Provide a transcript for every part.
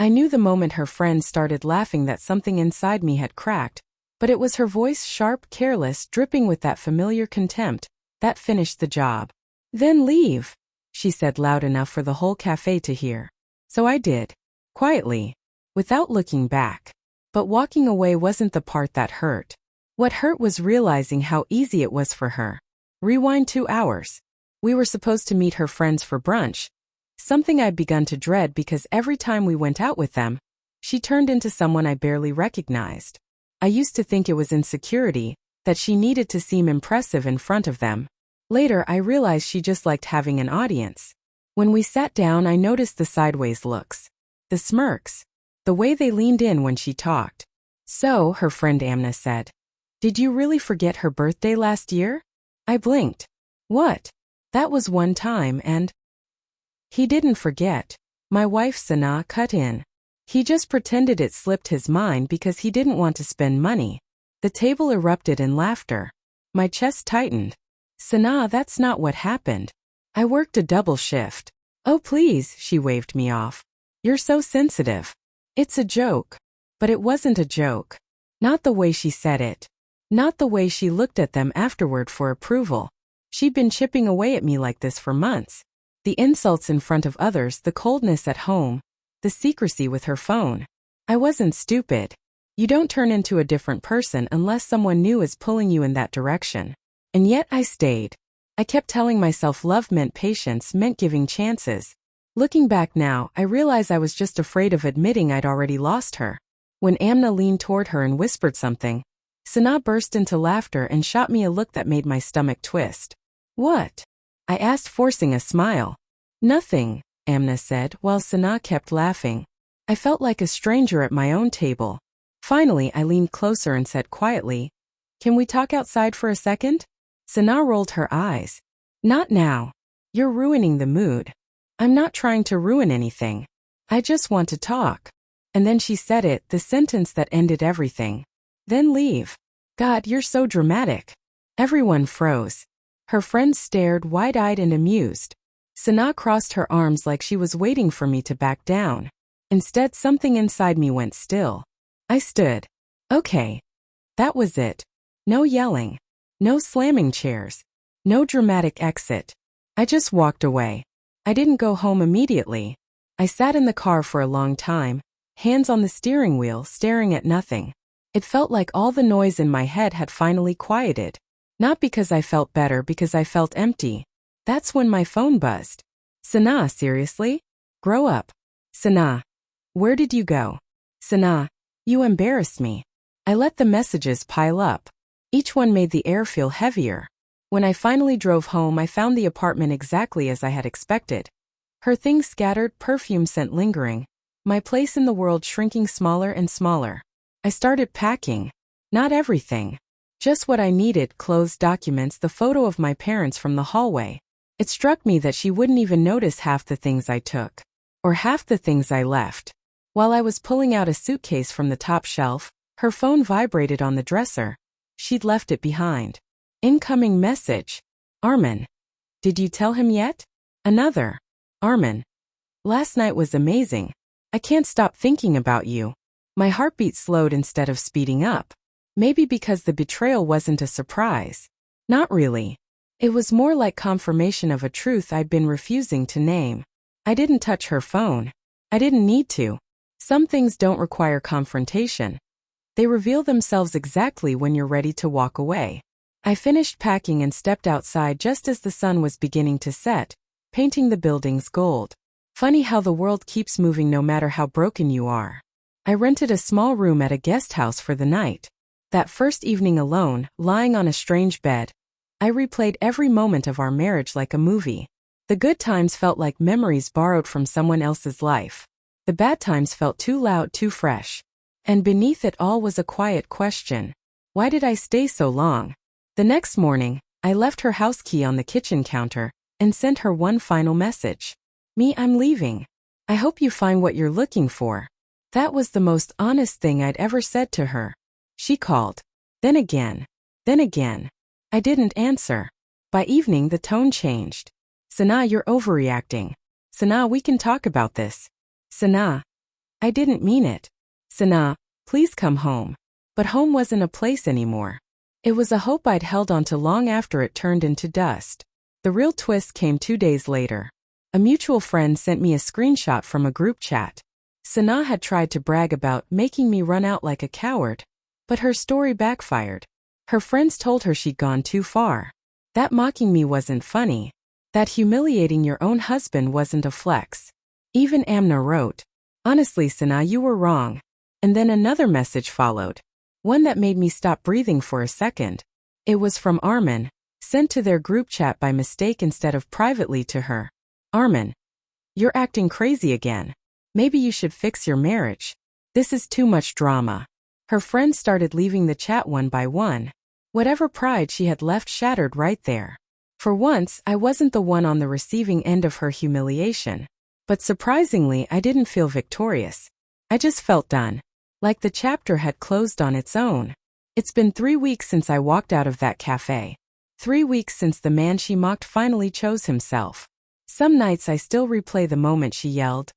I knew the moment her friend started laughing that something inside me had cracked, but it was her voice, sharp, careless, dripping with that familiar contempt, that finished the job. "Then leave," she said loud enough for the whole cafe to hear. So I did. Quietly. Without looking back. But walking away wasn't the part that hurt. What hurt was realizing how easy it was for her. Rewind 2 hours. We were supposed to meet her friends for brunch. Something I'd begun to dread because every time we went out with them, she turned into someone I barely recognized. I used to think it was insecurity, that she needed to seem impressive in front of them. Later I realized she just liked having an audience. When we sat down I noticed the sideways looks. The smirks. The way they leaned in when she talked. "So," her friend Amna said. "Did you really forget her birthday last year?" I blinked. "What?" "That was one time and—" "He didn't forget," my wife Sana cut in. "He just pretended it slipped his mind because he didn't want to spend money." The table erupted in laughter. My chest tightened. "Sana, that's not what happened. I worked a double shift." "Oh please," she waved me off. "You're so sensitive. It's a joke." But it wasn't a joke. Not the way she said it. Not the way she looked at them afterward for approval. She'd been chipping away at me like this for months. The insults in front of others, the coldness at home, the secrecy with her phone. I wasn't stupid. You don't turn into a different person unless someone new is pulling you in that direction. And yet I stayed. I kept telling myself love meant patience, meant giving chances. Looking back now, I realize I was just afraid of admitting I'd already lost her. When Amna leaned toward her and whispered something, Sana burst into laughter and shot me a look that made my stomach twist. "What?" I asked, forcing a smile. "Nothing," Amna said, while Sana kept laughing. I felt like a stranger at my own table. Finally, I leaned closer and said quietly, "Can we talk outside for a second?" Sana rolled her eyes. "Not now. You're ruining the mood." "I'm not trying to ruin anything. I just want to talk." And then she said it, the sentence that ended everything. "Then leave." "God, you're so dramatic." Everyone froze. Her friends stared, wide-eyed and amused. Sana crossed her arms like she was waiting for me to back down. Instead, something inside me went still. I stood. Okay. That was it. No yelling. No slamming chairs. No dramatic exit. I just walked away. I didn't go home immediately. I sat in the car for a long time, hands on the steering wheel, staring at nothing. It felt like all the noise in my head had finally quieted. Not because I felt better, because I felt empty. That's when my phone buzzed. "Sana, seriously? Grow up." "Sana. Where did you go?" "Sana. You embarrassed me." I let the messages pile up. Each one made the air feel heavier. When I finally drove home, I found the apartment exactly as I had expected. Her things scattered, perfume scent lingering. My place in the world shrinking smaller and smaller. I started packing. Not everything. Just what I needed: clothes, documents, the photo of my parents from the hallway. It struck me that she wouldn't even notice half the things I took. Or half the things I left. While I was pulling out a suitcase from the top shelf, her phone vibrated on the dresser. She'd left it behind. Incoming message. "Armin. Did you tell him yet?" Another. "Armin. Last night was amazing. I can't stop thinking about you." My heartbeat slowed instead of speeding up. Maybe because the betrayal wasn't a surprise. Not really. It was more like confirmation of a truth I'd been refusing to name. I didn't touch her phone. I didn't need to. Some things don't require confrontation. They reveal themselves exactly when you're ready to walk away. I finished packing and stepped outside just as the sun was beginning to set, painting the buildings gold. Funny how the world keeps moving no matter how broken you are. I rented a small room at a guest house for the night. That first evening alone, lying on a strange bed, I replayed every moment of our marriage like a movie. The good times felt like memories borrowed from someone else's life. The bad times felt too loud, too fresh. And beneath it all was a quiet question. Why did I stay so long? The next morning, I left her house key on the kitchen counter and sent her one final message. "Me, I'm leaving. I hope you find what you're looking for." That was the most honest thing I'd ever said to her. She called. Then again. Then again. I didn't answer. By evening, the tone changed. "Sana, you're overreacting. Sana, we can talk about this. Sana." I didn't mean it. Sana, please come home. But home wasn't a place anymore. It was a hope I'd held onto long after it turned into dust. The real twist came 2 days later. A mutual friend sent me a screenshot from a group chat. Sana had tried to brag about making me run out like a coward. But her story backfired. Her friends told her she'd gone too far. That mocking me wasn't funny. That humiliating your own husband wasn't a flex. Even Amna wrote, "Honestly, Sana, you were wrong." And then another message followed. One that made me stop breathing for a second. It was from Armin, sent to their group chat by mistake instead of privately to her. "Armin, you're acting crazy again. Maybe you should fix your marriage. This is too much drama." Her friends started leaving the chat one by one. Whatever pride she had left shattered right there. For once, I wasn't the one on the receiving end of her humiliation. But surprisingly, I didn't feel victorious. I just felt done. Like the chapter had closed on its own. It's been 3 weeks since I walked out of that cafe. 3 weeks since the man she mocked finally chose himself. Some nights I still replay the moment she yelled,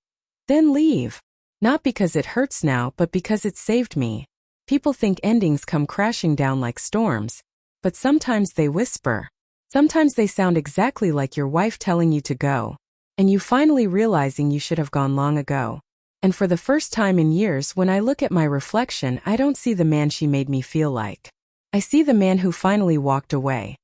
"Then leave." Not because it hurts now, but because it saved me. People think endings come crashing down like storms. But sometimes they whisper. Sometimes they sound exactly like your wife telling you to go. And you finally realizing you should have gone long ago. And for the first time in years, when I look at my reflection, I don't see the man she made me feel like. I see the man who finally walked away.